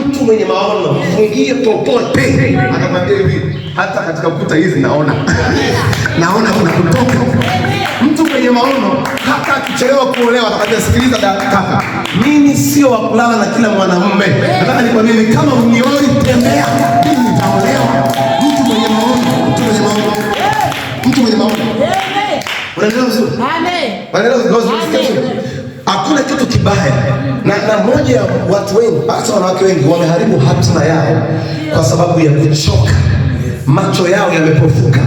Mtu mwenye maono mfungie popote. Akamwambia hivi, hata katika kuta hizi naona kuna kutoka. Mtu mwenye maono hata akichelewa kuolewa atakwambia, sikiliza kaka, mimi sio wa kulala na kila mwanamume. Nataka nikwambie, kama unioni tembea, mimi nitaolewa. Mtu mwenye maono. Unaelewa vizuri? Amen. Unaelewa vizuri? Hakuna kitu kibaya. Na moja ya watu wengi, hasa wanawake wengi, wameharibu hatima yao kwa sababu ya kuchoka. Macho yao yamepofuka.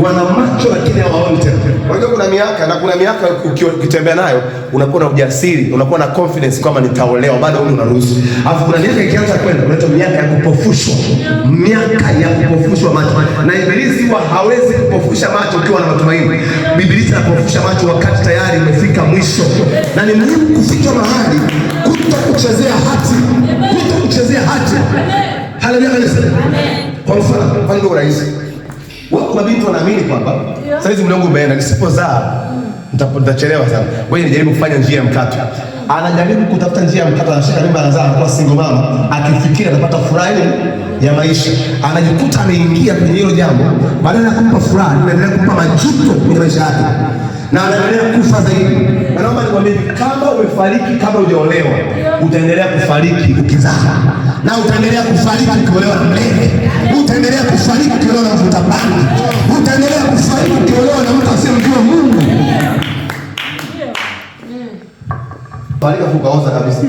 Wana macho lakini hawaoni tena. Unajua kuna miaka ukitembea nayo unakuwa na ujasiri, unakuwa na confidence kwamba nitaolewa, bado wewe unaruhusu. Alafu kuna miaka ikianza kwenda, unaita miaka ya kupofushwa. Miaka ya kupofushwa macho. Na Ibilisi huwa hawezi kupofusha macho ukiwa na matumaini. Biblia inapofusha macho wakati tayari umefika mwisho. Na ni muhimu kufika mahali kutokuchezea hati. Haleluya kanisa. Kwa mfano, fango rahisi. Wako mabinti wanaamini kwamba sasa hizi mlongo umeenda, nisipozaa nitachelewa sana. Wewe nijaribu kufanya njia ya mkato. Anajaribu kutafuta njia ya mkato, anashika mimba, anazaa, anakuwa single mama, akifikiri anapata furaha ya maisha. Anajikuta ameingia kwenye hilo jambo, badala ya kumpa furaha, anaendelea kumpa majuto kwenye maisha yake. Na anaendelea kufa zaidi. Na naomba nikwambie, kama umefariki kabla hujaolewa, utaendelea kufariki ukizaa. Na utaendelea kufariki ukiolewa na mlevi. Utaendelea kufariki ukiolewa na mvuta bangi. Utaendelea kufariki ukiolewa na mtu asiyemjua Mungu. Barika fukaoza kabisa.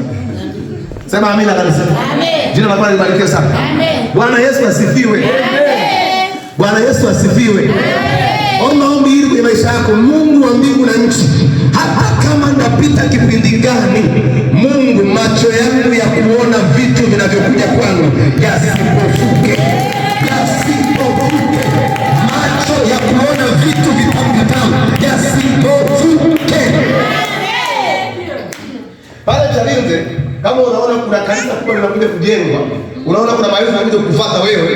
Sema amina kanisa. Amen. Jina la Bwana libarikiwe sana. Amen. Bwana Yesu asifiwe. Amen. Bwana Yesu asifiwe. Amen. Omba ombi hili kwenye maisha yako. Mungu wa mbingu na nchi, hata kama napita kipindi gani, Mungu, macho yangu ya kuona vitu vinavyokuja kwangu yasipofuke. Macho ya kuona vitu vitamu yasipofuke. Pale Chalinze, kama unaona kuna kanisa kubwa linakuja kujengwa, unaona kuna maelfu yanakuja kukufuata wewe,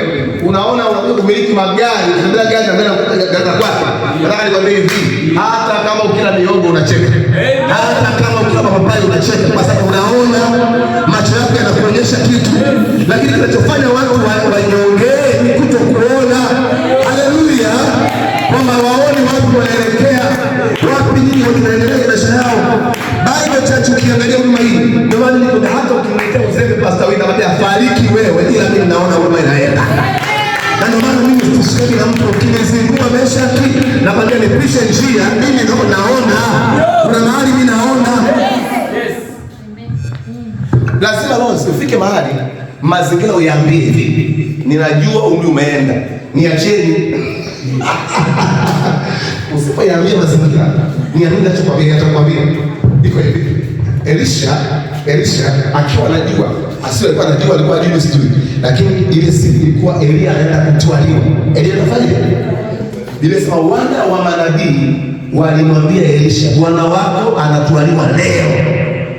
unaona unakuja kumiliki magari, unatembea gari na gari kwako. Nataka nikwambie hivi, hata kama ukila mihogo unacheka. Hata kama ukila mapapai unacheka, kwa sababu unaona macho yako yanakuonyesha kitu. Lakini kinachofanya watu wanyongee ni kutokuona. Haleluya. Kwamba waone watu wanaelekea wapi, nini wanaendelea na maisha yao. Bible church ukiangalia huduma hii, ndio maana niko hata ukimletea uzembe pastor wewe anambia fariki wewe, ila mimi naona huduma inaenda. Na ndio maana mimi sikushiriki na mtu ukinizingua maisha yake na baadaye nipishe njia, mimi naona kuna mahali mimi naona. Lazima leo usifike mahali mazingira uyaambie hivi, ninajua umri umeenda, niacheni. Usipoyaambia mazingira, niamini atakwambia. Iko hivi. Elisha akiwa anajua, alikuwa anajua, alikuwa ajui sijui. Lakini ile siku ilikuwa Elia anaenda kutwaliwa. Elia anafanya nini? Biblia inasema wana wa manabii walimwambia Elisha, bwana wako anatwaliwa leo.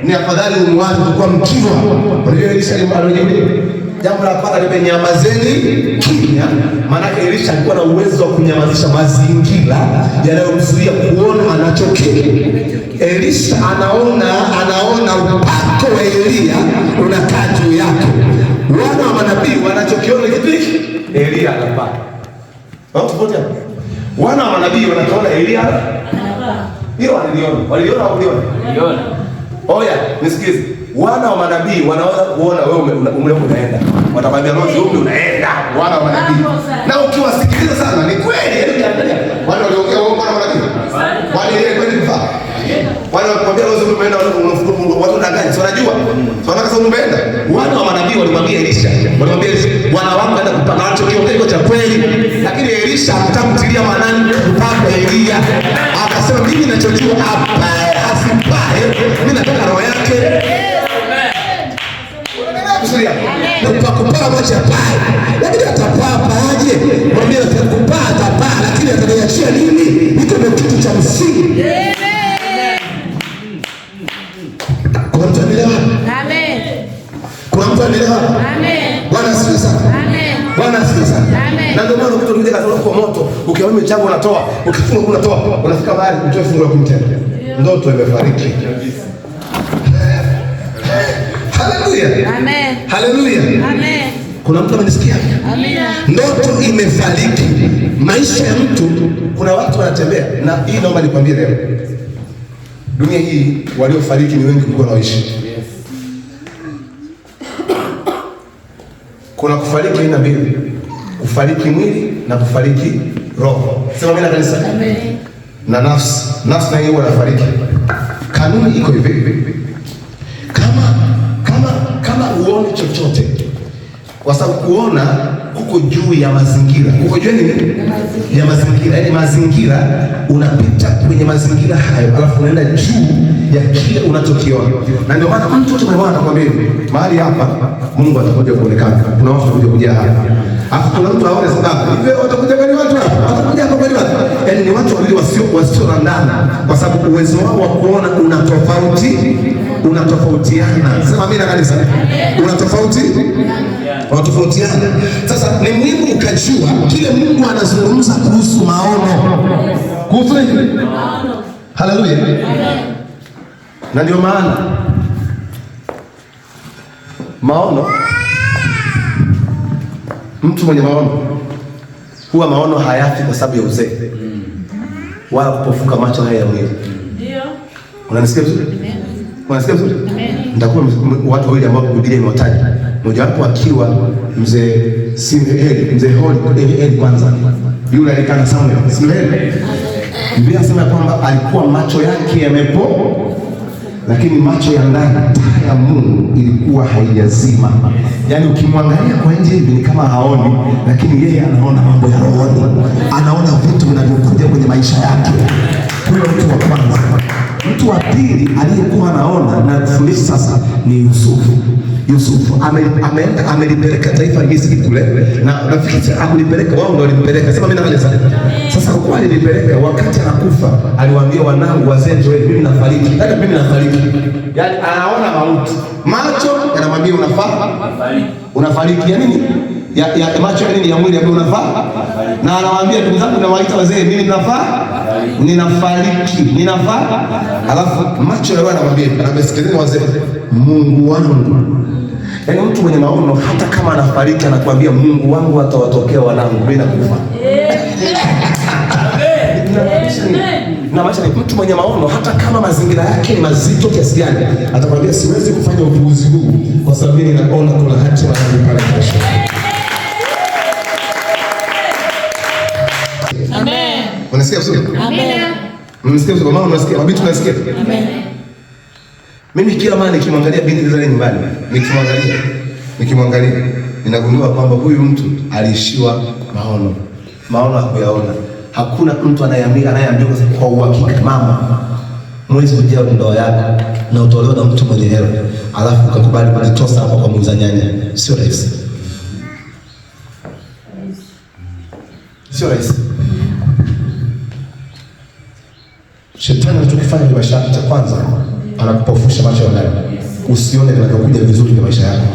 Ni afadhali umwache kwa mkiwa. Unajua Elisha alimwambia jambo la kwanza, nimenyamazeni kimya. Maana Elisha alikuwa na uwezo wa kunyamazisha mazingira yanayomzuia kuona anachokile. Elisha anaona upako wa Elia unakaa juu yake. Wana wa manabii wanachokiona kipi? Elia anapaa. Tofauti. Wana wa manabii wanaona Elia anapaa. Hiyo waliona. Waliona. Oya, nisikize. Wana wa manabii wanaweza kuona wewe umri unaenda. Watakwambia Rozi umri unaenda. Wana wa manabii. Na ukiwasikiliza sana ni kweli. Wale waliongea wao wana manabii. Wale ile kweli mfaa. Wale walikwambia Rozi umri unaenda, watu wanadanganya. Si wanajua? Si wanataka sasa umeenda. Wana wa manabii walimwambia Elisha. Walimwambia Bwana wako anaenda kupanga nacho kiongeo cha kweli. Lakini Elisha hakutaka kutilia maanani upako wa Elia. Akasema mimi ninachojua hapa asipae. Mimi nataka roho yake. Na kupaa macho ya paa. Lakini atapaa aje? Mwambie atakupaa atapaa, lakini ataniachia nini? Iko ndio kitu cha msingi. Kuna mtu anaelewa? Amen. Kuna mtu anaelewa? Amen. Bwana asifiwe sana. Amen. Bwana asifiwe sana. Amen. Na ndio maana mtu mwingine kaza kwa moto, ukiwa mchango unatoa, ukifunga unatoa, unafika mahali kutoa fungu la kumtenda. Ndoto imefariki. Haleluya. Haleluya. Amen. Haleluya. Amen. Kuna mtu amenisikia? Amen. Ndoto imefariki. Maisha ya mtu, kuna watu wanatembea na hii, naomba nikwambie leo. Dunia hii waliofariki ni wengi kuliko wanaoishi. Kuna kufariki aina mbili. Kufariki mwili na kufariki roho. Sema mimi na kanisa. Amen. Na nafsi. Nafsi na hiyo inafariki. Kanuni iko hivi. Kama uone chochote, kwa sababu kuona kuko juu ya mazingira. Kuko juu nini? Ya mazingira. Yaani mazingira, unapita kwenye mazingira hayo, alafu unaenda juu ya kile unachokiona. Na ndio maana mtu tumemwona anakuambia hivi, mahali hapa Mungu atakuja kuonekana. Kuna watu watakuja hapa. Alafu kuna mtu aone sababu. Hivi watakuja gani watu hapa? Watakuja hapa gani watu? Yaani ni watu wawili wasio na ndani, kwa sababu uwezo wao wa kuona unatofautiana. Sema mimi na kanisa. Unatofautiana. Sasa ni muhimu ukajua kile Mungu anazungumza kuhusu maono. Kuhusu nini? Maono. Haleluya. Na ndio maana maono, mtu mwenye maono huwa maono hayafi kwa sababu ya uzee wala kupofuka macho haya ya mwili. Ndio. Unanisikia vizuri? Unanisikia vizuri? Nitakuwa watu wawili ambao Biblia imewataja. Mmoja wapo akiwa mzee Holi kwanza. Yule alikana Samuel. Samuel. Biblia inasema kwamba alikuwa macho yake yamepo, lakini macho ya ndani ya Mungu ilikuwa haijazima. Yaani ukimwangalia kwa nje hivi ni kama haoni, lakini yeye anaona mambo ya rohoni. Anaona vitu vinavyokuja kwenye maisha yake. Huyo mtu wa kwanza. Mtu wa pili aliyekuwa anaona na kufundisha sasa ni Yusufu. Amelipeleka taifa Misri kule, na nafikiri akulipeleka wao ndio walimpeleka. Sema mimi na kanisa. Sasa kwa alipeleka, wakati anakufa aliwaambia wanangu wazee, njoeni mimi nafariki. Hata mimi nafariki. Yaani anaona mauti. Macho yanamwambia unafariki. Ya nini? Ya macho ya nini? Ya mwili ambaye unafaa. Na anawaambia ndugu zangu, nawaita wazee, mimi ninafaa. Alafu macho ya wana anamwambia, anamesikiliza wazee, Mungu wangu. Yaani mtu mwenye maono hata kama anafariki anakuambia Mungu wangu atawatokea wanangu bila kufa. Na maisha ni mtu mwenye maono hata kama mazingira yake ni mazito kiasi gani, atakwambia siwezi kufanya upuuzi huu kwa sababu mimi naona kuna hatima yangu pale kesho. Amen. Unasikia vizuri? Amen. Unasikia vizuri? Mama unasikia? Mabinti unasikia? Amen. Mimi kila mara nikimwangalia binti zile nyumbani, nikimwangalia ninagundua kwamba huyu mtu aliishiwa maono hakuyaona. Hakuna mtu anayeambiwa kwa uhakika, mama, mwezi ujao ndoa yako na utolewa na mtu mwenye hela, alafu ukakubali kujitosa hapo kwa muuza nyanya. Sio rahisi. Sio rahisi. Shetani anachokifanya kwa maisha yako, cha kwanza anakupofusha macho ya ndani usione vinavyokuja vizuri kwa maisha yako,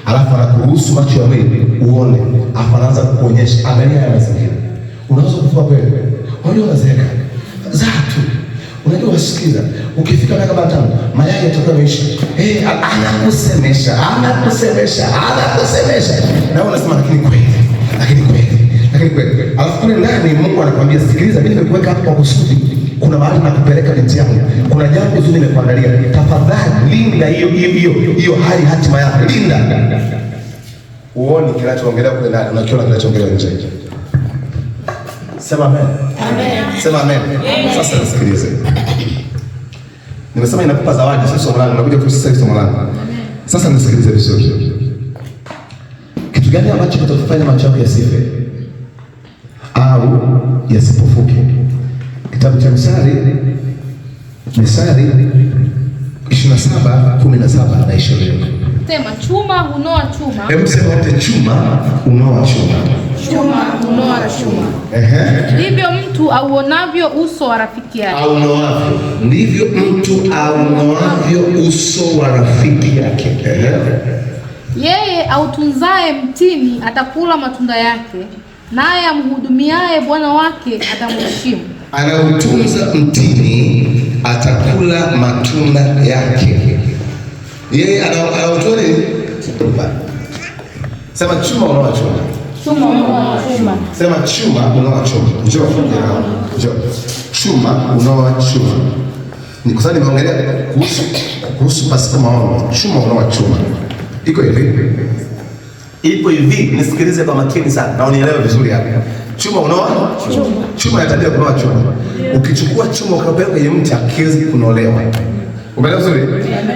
alafu anakuruhusu macho ya mwili uone, alafu anaanza kukuonyesha angalia haya mazingira. Unaweza kufa kweli, unajua unazeeka za tu, unajua wasikiza, ukifika miaka 5 mayai yatakuwa yameisha. Anakusemesha, na wewe unasema lakini kweli. Alafu kule ndani Mungu anakuambia sikiliza, mimi nimekuweka hapa kwa kusudi. Kuna mahali nakupeleka binti yangu. Kuna jambo zuri nimekuandalia. Tafadhali linda hiyo hali hatima yako. Linda. Uone kinachoongelewa kule ndani, unakiona kinachoongelewa nje. Sema amen. Amen. Sema amen. Sasa nisikilize. Nimesema inakupa zawadi, sio somo langu. Nakuja kusisitiza somo langu. Sasa nisikilize vizuri. Kitu gani ambacho kitakufanya macho yako yasife au yasipofuke? Kitabu cha Misali 27:17 na 20. Sema chuma hunoa chuma. Hebu sema wote, chuma hunoa chuma. Chuma hunoa chuma. Ndivyo mtu auonavyo uso wa rafiki yake. Ndivyo mtu auonavyo uso wa rafiki yake. Yeye autunzaye mtini atakula matunda yake, naye amhudumiaye bwana wake atamheshimu. Anautunza mtini atakula matunda yake. Yeye anautoa Sema chuma unaoa chuma. Chuma unaoa chuma. Sema chuma unaoa chuma. Njoo. Chuma unaoa chuma. Ni kwa sababu nimeongelea kuhusu pasipo maono. Chuma unaoa chuma. Iko hivi. Ipo hivi, nisikilize kwa makini sana na unielewe vizuri hapa. Chuma unaoa chuma. Chuma inatabia kunoa chuma. Ukichukua chuma ukapeleka kwenye mti hakiwezi kunolewa. Umeelewa vizuri?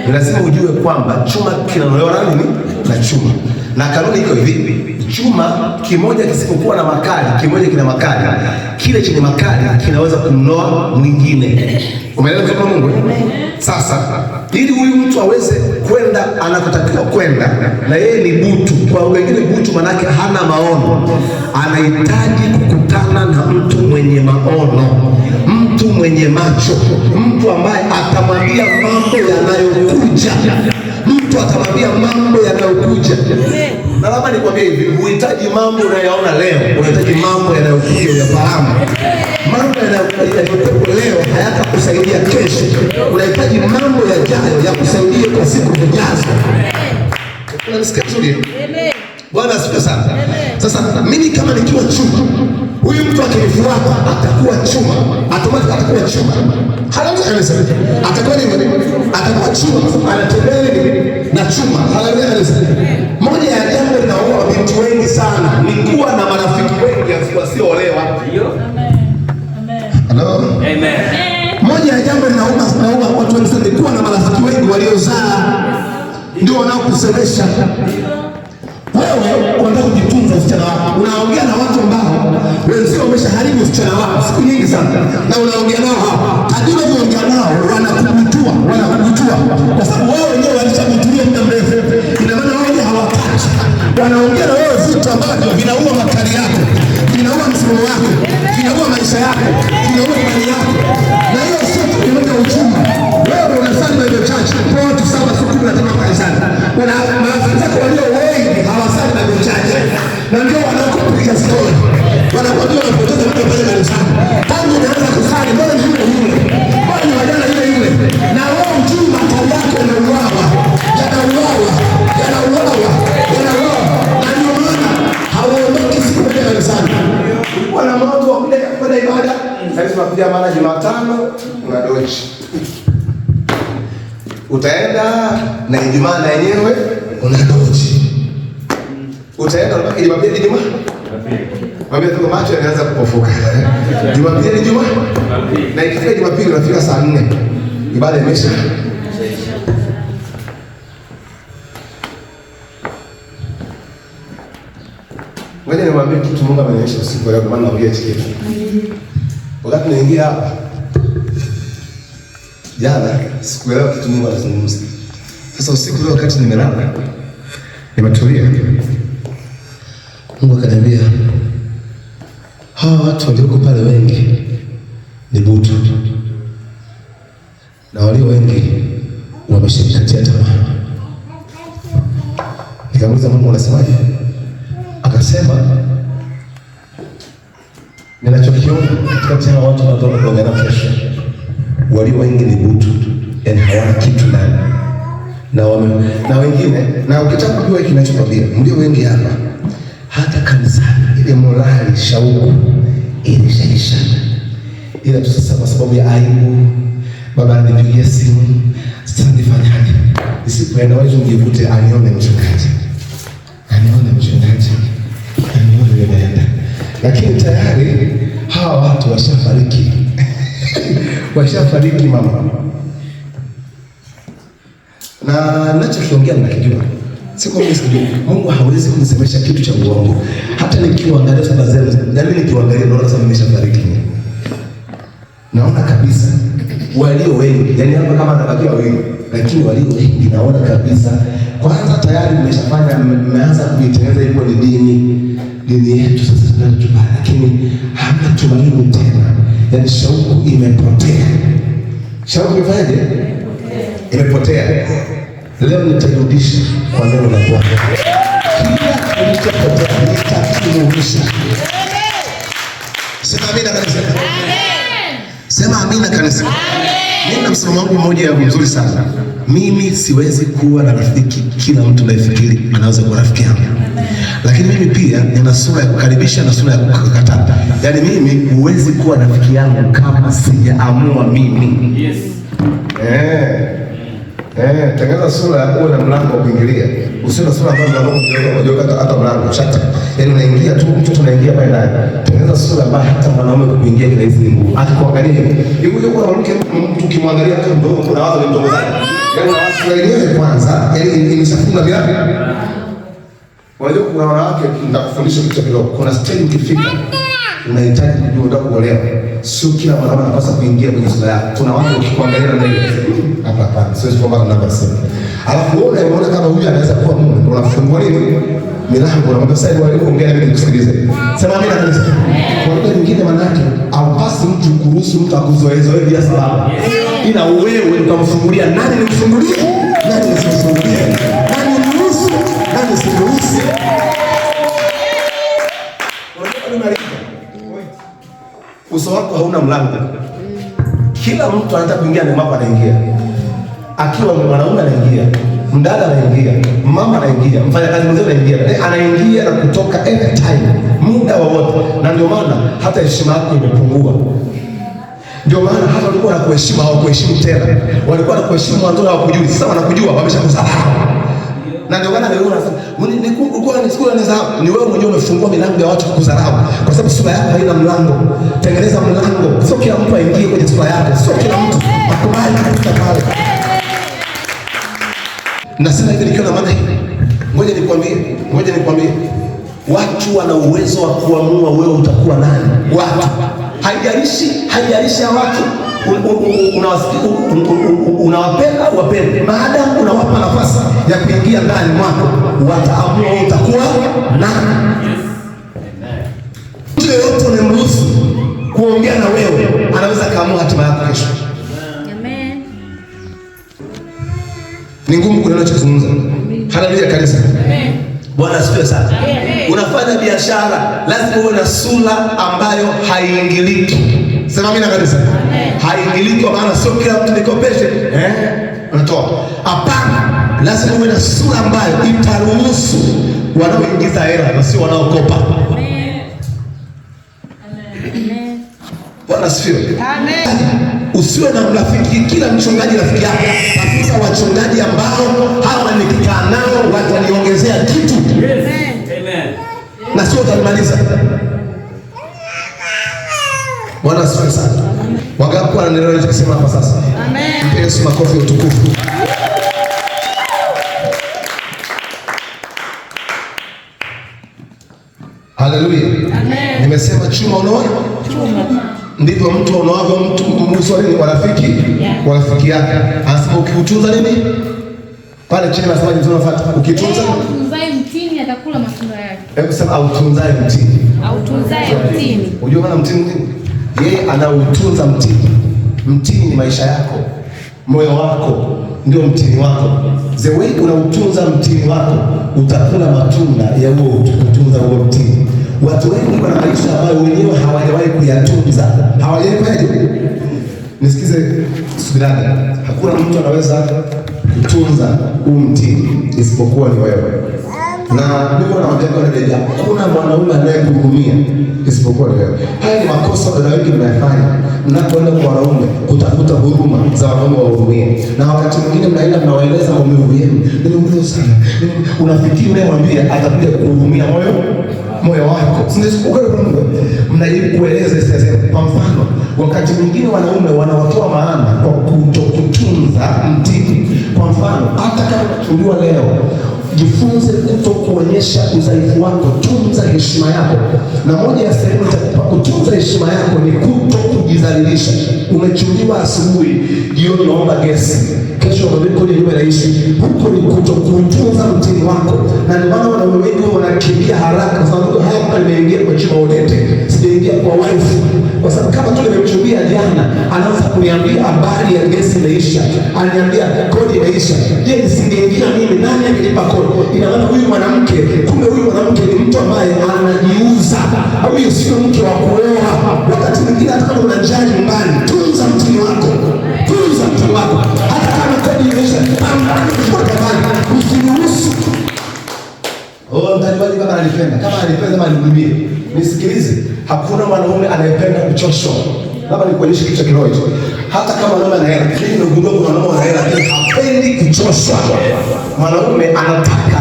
Ni lazima ujue kwamba chuma kinanolewa na nini? Na chuma. Na kanuni iko hivi, chuma kimoja kisipokuwa na makali, kimoja kina makali, kile chenye makali kinaweza kumnoa mwingine. Umeelewa kwa Mungu? Sasa ili huyu mtu aweze kwenda anakotakiwa kwenda, na yeye ni butu, kwa wengine butu manake hana maono, anahitaji kukutana na mtu mwenye maono, mtu mwenye macho, mtu ambaye atamwambia mambo yanayokuja, mtu atamwambia mambo yanayokuja. Na labda nikwambie hivi, uhitaji mambo unayoona leo, unahitaji mambo yanayokuja uyafahamu. Mambo yanayokuja leo hayatakusaidia kesho. Unahitaji mambo yajayo ya kusaidia kwa siku zijazo. Unanisikia vizuri? Bwana asifiwe sana. Sasa mimi kama nikiwa chuma, huyu mtu akinifuata atakuwa chuma, automatically atakuwa chuma. Haleluya anasema. Atakuwa nini? Atakuwa chuma, anatembea na chuma. Haleluya anasema. Moja ya jambo linaoa binti wengi sana ni kuwa na marafiki wengi wasioolewa. Ndio. Amen. Amen. Moja ya jambo linaoa watu wengi sana ni kuwa na marafiki wengi waliozaa. Ndio wanaokusemesha. Wewe unataka kujitunza usichana wako. Unaongea na watu ambao wenzao wameshaharibu usichana wako siku nyingi sana. Na unaongea nao hapa. Hadi unaongea nao wanakubutua. Kwa sababu wao wenyewe walishabutulia muda mrefu. Ina maana wao hawataki. Wanaongea na wewe vitu ambavyo vinaua makali yako, vinaua msimamo wako, vinaua maisha yako, vinaua imani yako. Na hiyo sio kuondoa uchumi. Wewe unasali Bible church kwa watu 7 siku 15 kanisani. Kuna marafiki zako walio wengi hawasali Bible church. Na ndio wanakupiga story. Wanakwambia unapoteza muda pale kanisani. Tangu unaanza kusali mbona ni yule yule. Mbona ni wajana yule yule. Na wewe mjui makali yako yanauawa. Na ndio maana hawaondoki siku moja kanisani. Ulikuwa na mambo wa kwenda ibada. Sasa tunakuja mara Jumatano unadochi. Utaenda na Ijumaa na yenyewe unadochi. Utaenda mpaka Jumapili Ijumaa. Mwambie tu macho yanaanza kupofuka. Jumapili Ijumaa. Na ikifika Jumapili unafika saa 4. Ibada imesha. Ngoja niwaambie kitu Mungu amenionyesha usiku leo, kwa maana naongea hichi kitu. Wakati naingia hapa jana, siku leo kitu Mungu anazungumza. Sasa usiku leo wakati nimelala, nimetulia, Mungu akaniambia hawa watu walioko pale wengi ni butu, na walio wengi wameshikatia tamaa. Nikamuuliza Mungu unasemaje? Akasema ninachokiona katika ya watu wanatoka kuongea kesho, walio wengi ni butu, yani hawana kitu ndani. Na wengine, na ukitaka kujua kinachokwambia, ndio wengi hapa hata kanisani ile morali shauku ilishaisha. Ila tu sasa kwa sababu ya aibu, baba anipigia simu, sasa nifanyaje? Nisipoenda waje mjivute anione mchungaji. Lakini tayari hawa watu washafariki. Washafariki mama. Na ninachokiongea mnakijua. Siko mimi sijui. Mungu hawezi kunisemesha kitu cha uongo. Hata nikiangalia sasa zenu, yani nikiangalia naona sasa nimeshafariki. Naona kabisa walio wengi, yani hapa kama anabakia wengi, lakini walio wengi naona kabisa kwanza tayari mmeanza kuitengeneza hiyo ni dini yetu sasa tunatubali, lakini hamna tumaini tena. Yani shauku imepotea. Shauku imefanyaje? Imepotea. Leo nitarudisha kwa neno la Bwana. Kila kilichopotea nitakirudisha. Sema amina kanisa. Amen. Sema amina kanisa. Amen. Nina msimamo wangu mmoja mzuri sana. mimi siwezi kuwa na rafiki kila mtu nayefikiri anaweza kuwa rafiki yangu. Lakini mimi pia nina sura ya kukaribisha na sura ya kukataa. Yaani mimi huwezi kuwa rafiki yangu kama sijaamua mimi. Yes. Tengeneza sura ya uwe na mlango wa kuingilia. Usiwe na sura ambayo unajua hata mlango shata. Yaani unaingia tu, mtoto anaingia pale ndani. Tengeneza sura ambayo hata mwanaume kuingia kirahisi ni ngumu. Akikuangalia hivi kuna mwanamke mtu ukimwangalia kama mdogo kuna wazo ni mdogo sana. Yaani wazo lenyewe kwanza, yaani imeshafunga vipi? Unajua kuna wanawake, nitakufundisha kitu kidogo. Kuna stage ukifika unahitaji kujua unataka kuolewa. Sio kila mwanamke anapaswa kuingia kwenye sura yako. Kuna watu ukikuangalia na hiyo hapa siwezi kuomba namba simu. Alafu wewe unaona kama huyu anaweza kuwa mume, ndio unafungua nini? Milango na mabasa wale kuongea mimi nikusikilize. Sema mimi na kanisa. Kwa lugha nyingine manake haupasi mtu kuruhusu mtu akuzoezoe bila sababu. Ila wewe ukamfungulia nani nimfungulie? Nani nisimfungulie? Nani niruhusu? Nani siruhusu? Uso wako hauna mlango. Kila mtu anataka kuingia na mama anaingia. Akiwa mwanaume anaingia, mdada anaingia, mama anaingia, mfanyakazi mzee anaingia. Anaingia na kutoka anytime, muda wowote. Na ndio maana hata heshima yako imepungua. Ndio maana hata walikuwa wanakuheshimu hawakuheshimu tena. Walikuwa wanakuheshimu mwanzo na hawakujui. Sasa wanakujua wameshakusahau. Na ndio maana leo unasema ulikuwa ni siku ni wewe mwenyewe umefungua milango ya watu kukudharau kwa sababu sura yako haina mlango. Tengeneza mlango. Sio kila mtu aingie kwenye sura yako. Sio kila mtu akubali kupita pale. Nasema hivi nikiwa na maana hii. Ngoja nikwambie. Watu wana uwezo wa kuamua wewe utakuwa nani. Watu. Haijalishi ya watu unawapenda wapende, maadamu unawapa nafasi ya kuingia ndani mwako, wataamua utakuwa nani. Mtu yeyote unamruhusu kuongea na wewe anaweza kaamua hatima yako kesho. Amen. Ni ngumu kunena kuzungumza. Haleluya kanisa. Amen. Bwana asifiwe sana. Amen. Unafanya biashara, lazima uwe na sura ambayo haiingiliki. Sema mimi na kanisa. Haingiliki kwa maana sio kila mtu nikopeshe, unatoa. Hapana, lazima uwe na sura ambayo itaruhusu wanaoingiza hela na sio wanaokopa. Amen. Amen. Bwana asifiwe. Amen. Usiwe na mrafiki kila mchungaji rafiki yako. Tafuta wachungaji ambao hawa nikikaa nao wataniongezea kitu. Amen. Na sio utamaliza. Bwana asifiwe sana. Wangapi wanaelewa ninachosema hapa sasa? Amen. Mpe Yesu makofi ya utukufu. Haleluya. Amen. Nimesema chuma unaona? Chuma. Ndivyo mtu unaoavyo mtu mswali wa rafiki, wa rafiki yake. Anasema ukiutunza nini? Pale chini anasema nini tunafuata? Ukitunza utunzae mtini atakula matunda yake. Hebu sema autunzae mtini. Autunzae mtini. Unajua maana mtini nini? Yeye anautunza mtini. Mtini ni maisha yako, moyo wako ndio mtini wako. The way unautunza mtini wako, utakula matunda ya huo kutunza huo mtini. Watu wengi wana maisha ambayo wenyewe hawajawahi kuyatunza. Hawajawahi. Nisikize subirani. Hakuna mtu anaweza kutunza huu mtini isipokuwa ni wewe. Na mimi nawaambia kwa dada, hakuna mwanaume anayekuhurumia isipokuwa wewe. Haya ni makosa dada wengi mnayafanya. Mnapoenda kwa wanaume kutafuta huruma za wanaume wahurumie. Na wakati mwingine mnaenda mnawaeleza maumivu yenu. Nimeumia sana. Unafikiri unayemwambia atakuja kukuhurumia moyo wako. Sio kwa Mungu. Mnajaribu kueleza sasa. Kwa mfano, wakati mwingine wanaume wanawatoa maana kwa kutokutunza mtini. Kwa mfano, hata kama unachumbiwa leo, jifunze kutokuonyesha udhaifu wako, tunza heshima yako. Na moja ya sehemu za kutunza heshima yako ni kutokujidhalilisha. Umechumbiwa asubuhi, jioni naomba gesi. Kesho unabiko ni nyumba inaishi. Huko ni kutokutunza mtini wako. Na ndio maana wanaume wengi wanakimbia haraka kwa sababu hapa nimeingia kwa chima ulete. Sijaingia kwa wife. Kwa sababu kama tu nimemchumbia jana, anaanza kuniambia habari ya gesi imeisha. Ananiambia kodi imeisha. Je, nisingeingia mimi nani angenipa kodi? Ina maana huyu mwanamke, kumbe huyu mwanamke ni mtu ambaye anajiuza. Huyu sio mke wa kuoa. Wakati mwingine hata kama una njaa nyumbani, tunza mtini wako. Tunza mtini wako. Hata kama kodi imeisha, Mtaniwaji baba alipenda. Kama alipenda kama alihudumia. Nisikilize, hakuna mwanaume anayependa kuchoshwa. Labda nikuonyeshe kitu cha kiroho hicho. Hata kama mwanaume ana hela, mimi nimegundua kuna mwanaume ana hela lakini hapendi kuchoshwa. Mwanaume anataka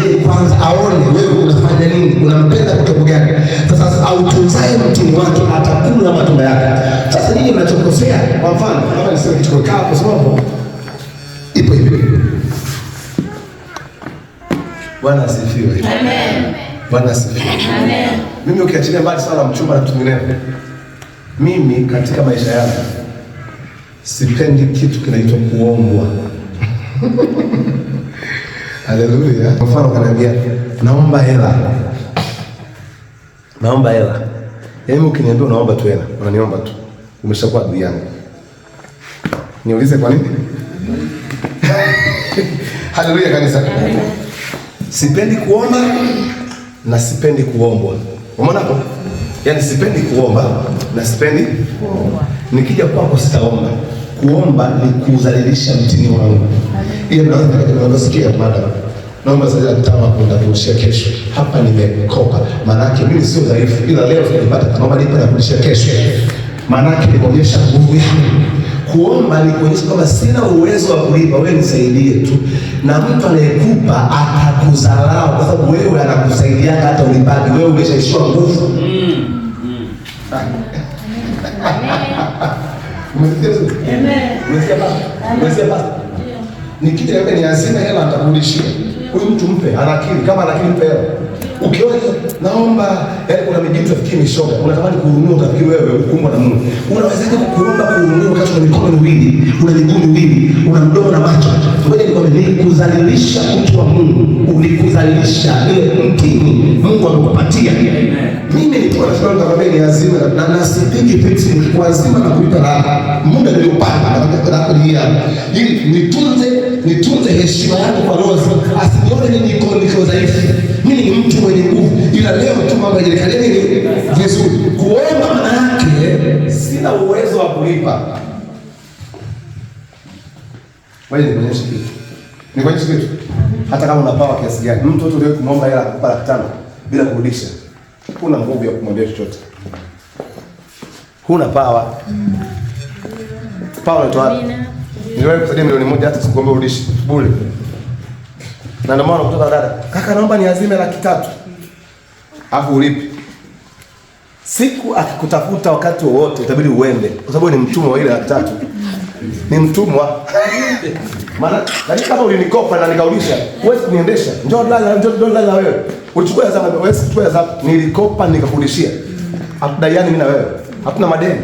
yeye kwanza aone wewe unafanya nini, unampenda kwa sababu gani. Sasa autunzae mtini wake atakula matunda yake. Sasa nini mnachokosea? Kwa mfano, kama niseme kitu kwa sababu ipo hivi. Bwana asifiwe. Amen. Bwana asifiwe. Amen. Mimi ukiachilia mbali sana mchumba na mtu mwingine, mimi katika maisha yangu sipendi kitu kinaitwa kuombwa. Haleluya. Kwa mfano kaniambia naomba hela. Naomba hela. Yaani ukiniambia unaomba tu hela, unaniomba tu. Umeshakuwa adui yangu. Niulize kwa nini? Haleluya kanisa. Sipendi kuomba na sipendi kuombwa. Umeona hapo? Yaani sipendi kuomba na sipendi kuomba. Nikija kwako sitaomba. Kuomba ni kudhalilisha mtini wangu. Hiyo ndio nasikia madam. Naomba sasa kutama kwenda kushia kesho. Hapa nimekopa. Maana yake mimi sio dhaifu. Ila leo nilipata naomba nipe na kushia kesho. Maana yake nionyesha nguvu yangu. Kuomba ni kuonyesha kwamba sina uwezo wa kulipa, wewe nisaidie tu. Na mtu anayekupa atakudharau kwa sababu wewe anakusaidia hata ulipaji, wewe umeshaishiwa nguvu. Umesikia basi? Nikija wewe ni hazina hela atakurudishia. Huyu mtu mpe, ana akili, kama ana akili mpe hela. Ukiona naomba, yaani kuna mijitu afikiri mishoga, unatamani kuhurumiwa utafikiri wewe ukumbwa na Mungu. Unawezaje kuomba kuhurumiwa wakati una mikono miwili, una miguu miwili, una mdomo na macho? Ngoja nikwambie, ni kudhalilisha mtu wa Mungu, ulikudhalilisha ile mtini Mungu amekupatia. Mimi ni kwa sababu nakwambia ni lazima na nasipigi piti ni kwa lazima na kulipa raha. Muda niliopanga na kulia ili nitunze heshima yangu kwa Rose. Asinione niko dhaifu. Mimi ni mtu mwenye nguvu, ila leo tu mambo yajelekana nini vizuri. Kuomba maana yake sina uwezo wa kulipa. Wewe nionyeshe kitu. Nionyeshe kitu. Hata kama unapawa kiasi gani, mtu leo kumwomba hela kwa 500 bila kurudisha, huna nguvu ya kumwambia chochote. Huna pawa. Pawa tu wapi? Niwewe kusaidia milioni moja hata sikuombe urudishe bure. Na ndio maana kutoka dada, kaka naomba niazime 300,000. Alafu ulipi. Siku akikutafuta wakati wowote itabidi uende kwa sababu ni mtumwa wa ile 300,000. Ni mtumwa. Maana kama ulinikopa na nikarudisha, huwezi kuniendesha. Njoo lala wewe. Uchukue za wewe, uchukue za nilikopa nikakurudishia. Hatudaiani mimi na wewe. Hatuna madeni.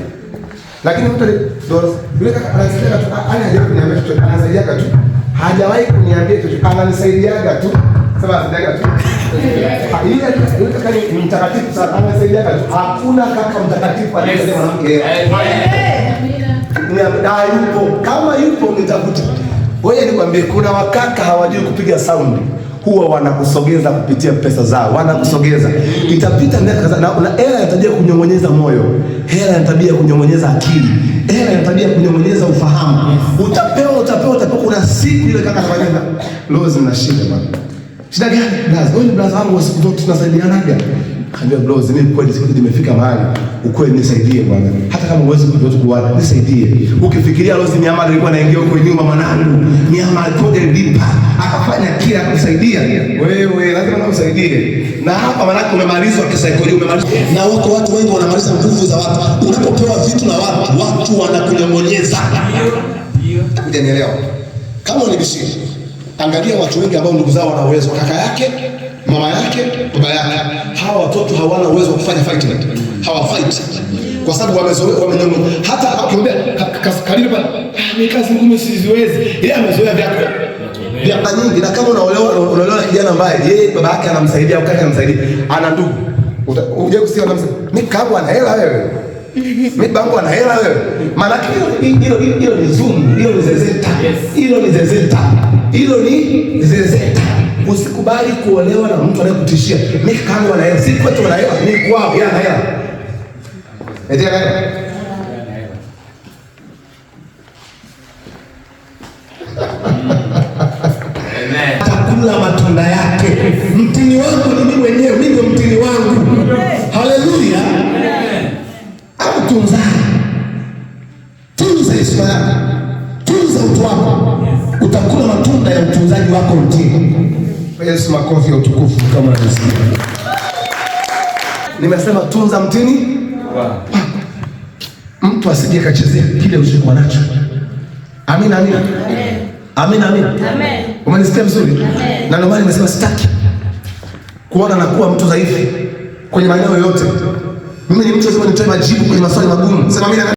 Lakini mtu ndio yule kaka anasema tu hajawahi kuniambia chochote, anasaidiaga tu. Hajawahi kuniambia chochote, ananisaidiaga tu. Sema anasaidiaga tu. Yule kaka ni mtakatifu sana, anasaidiaga tu. Hakuna kaka mtakatifu anayesaidia mwanamke. Yupo. Kama yupo nitakuta. Wewe nikwambie kuna wakaka hawajui kupiga sound. Huwa wanakusogeza kupitia pesa zao, wanakusogeza. Itapita miaka kadhaa na hela ya tabia kunyongonyeza moyo. Hela ya tabia kunyongonyeza akili. Hela ya tabia kunyongonyeza ufahamu. Utapewa. Kuna siku ile kaka anafanya Rose na shida bwana. Shida gani? Wewe ni brother wangu, siku zote tunasaidianaga. Kaambia Rose, mimi kweli siku nimefika mahali, ukweli nisaidie bwana. Hata kama uwezi kutoa nisaidie. Ukifikiria Rose miamala ilikuwa inaingia huko nyuma mwanangu. Miamala kodi lipa. Akafanya kila kusaidia. Wewe lazima na usaidie. Na hapa maana umemalizwa kisaikolojia, umemalizwa. Na watu wengi wanamaliza nguvu za watu. Unapopewa vitu na watu wanakunyongonyeza. Hujanielewa? Kama unibishia. Angalia watu wengi ambao ndugu zao wana uwezo, kaka yake, mama yake, baba yake. Hawa watoto hawana uwezo wa kufanya fight. Hawafight. Kwa sababu wamezoea hata akimwambia karibu bwana, ni kazi ngumu siziwezi. Yeye amezoea vyako. Vya nyingi na kama unaolewa na kijana ambaye yeye baba yake anamsaidia au kaka anamsaidia, ana ndugu. Uje kusikia anamsaidia. Mimi kabu ana hela wewe. Mimi bangu ana hela wewe. Maana hilo ni zoom, hilo ni zezeta. Hilo ni zezeta. Hilo ni zezeta. Usikubali kuolewa na mtu anayekutishia. Mimi kangu ana hela, si kwetu ana hela, ni kwao yana hela. Eti ana hela. Amen. Atakula matunda yake. yake. Mtini wangu ni mimi mwenyewe, mimi ndio mtini wangu. Haleluya. Au tunza heshima yako, tunza utu wako, utakula matunda ya utunzaji wako mtini. Yesu, makofi ya utukufu kama unasikia. Nimesema tunza mtini wako. Mtu asije kachezea kile ulichokuwa nacho. Amina, amina. Amina, amina. Amen. Umenisikia vizuri? Amen. Na ndio maana nimesema sitaki kuona nakuwa mtu dhaifu kwenye maeneo yote. Mimi ni mtu lazima nitoe majibu kwenye maswali magumu. Sema amina.